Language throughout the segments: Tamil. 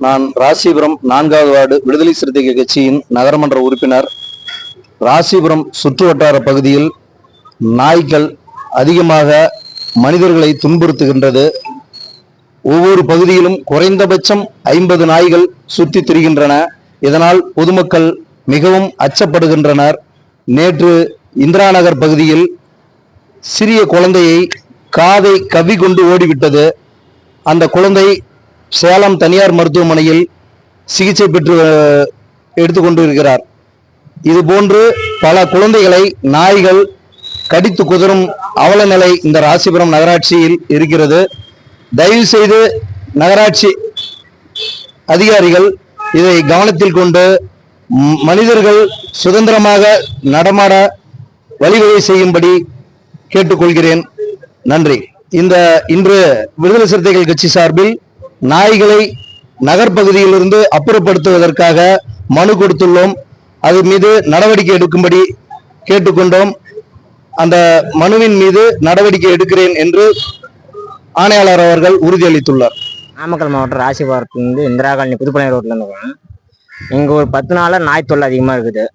நான் ராசிபுரம் 4வது வார்டு விடுதலை சிறுத்தைகள் கட்சியின் நகரமன்ற உறுப்பினர். ராசிபுரம் சுற்றுவட்டார பகுதியில் நாய்கள் அதிகமாக மனிதர்களை துன்புறுத்துகின்றது. ஒவ்வொரு பகுதியிலும் குறைந்தபட்சம் 50 நாய்கள் சுற்றி திரிகின்றன. இதனால் பொதுமக்கள் மிகவும் அச்சப்படுகின்றனர். நேற்று இந்திரா நகர் பகுதியில் சிறிய குழந்தையை காதை கவ்வி கொண்டு ஓடிவிட்டது. அந்த குழந்தை சேலம் தனியார் மருத்துவமனையில் சிகிச்சை பெற்று எடுத்துக்கொண்டு இருக்கிறார். இது போன்று பல குழந்தைகளை நாய்கள் கடித்து குதறும் அவல நிலை இந்த ராசிபுரம் நகராட்சியில் இருக்கிறது. தயவு செய்து நகராட்சி அதிகாரிகள் இதை கவனத்தில் கொண்டு மனிதர்கள் சுதந்திரமாக நடமாட வழிவகை செய்யும்படி கேட்டுக்கொள்கிறேன். நன்றி. இன்று விடுதலை சிறுத்தைகள் கட்சி சார்பில் நாய்களை நகர்பகுதியிலிருந்து அப்புறப்படுத்துவதற்காக மனு கொடுத்துள்ளோம். அது மீது நடவடிக்கை எடுக்கும்படி கேட்டுக்கொண்டோம். அந்த மனுவின் மீது நடவடிக்கை எடுக்கிறேன் என்று ஆணையாளர் அவர்கள் உறுதியளித்துள்ளார். நாமக்கல் மாவட்டம் ராசிபுரத்துலேருந்து இந்திரா காலனி புதுப்பள்ளி ரோட்லேருந்து இருக்கோம். இங்கே ஒரு 10 நாளாக நாய் தொல்லை அதிகமாக இருக்குது.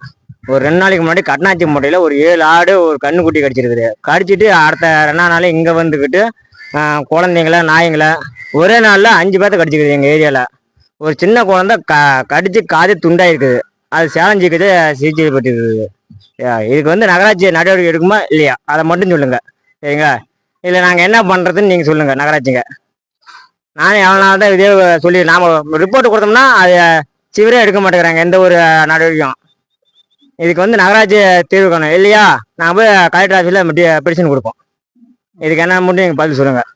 ஒரு 2 நாளைக்கு முன்னாடி கட்னாச்சி மூட்டையில் ஒரு 7 ஆடு ஒரு கண்ணுக்குட்டி கடிச்சிருக்குது. கடிச்சிட்டு அடுத்த 2 நாள் இங்கே வந்துக்கிட்டு குழந்தைங்கள நாய்ங்கள ஒரே நாளில் 5 பேர்த்த கடிச்சிக்குது. எங்கள் ஏரியாவில் ஒரு சின்ன குழந்தை கடிச்சு காது துண்டாயிருக்குது. அது சேலஞ்சிக்கிட்டு சிகிச்சை பெற்றுருக்குது. இதுக்கு நகராட்சி நடவடிக்கை எடுக்குமா இல்லையா அதை மட்டும் சொல்லுங்க. சரிங்க, இல்லை நாங்கள் என்ன பண்ணுறதுன்னு நீங்கள் சொல்லுங்கள் நகராட்சிங்க. நானும் எவ்வளோ நாள் தான் இதே சொல்லி நாம் ரிப்போர்ட் கொடுத்தோம்னா அதை சிவரே எடுக்க மாட்டேங்கிறாங்க எந்த ஒரு நடவடிக்கையும். இதுக்கு நகராட்சி தீர்வு காணும் இல்லையா நாங்கள் போய் கலெக்டர் ஆஃபீஸில் பெட்டிஷன் கொடுப்போம். இதுக்கு என்ன மட்டும் நீங்கள் பதில் சொல்லுங்கள்.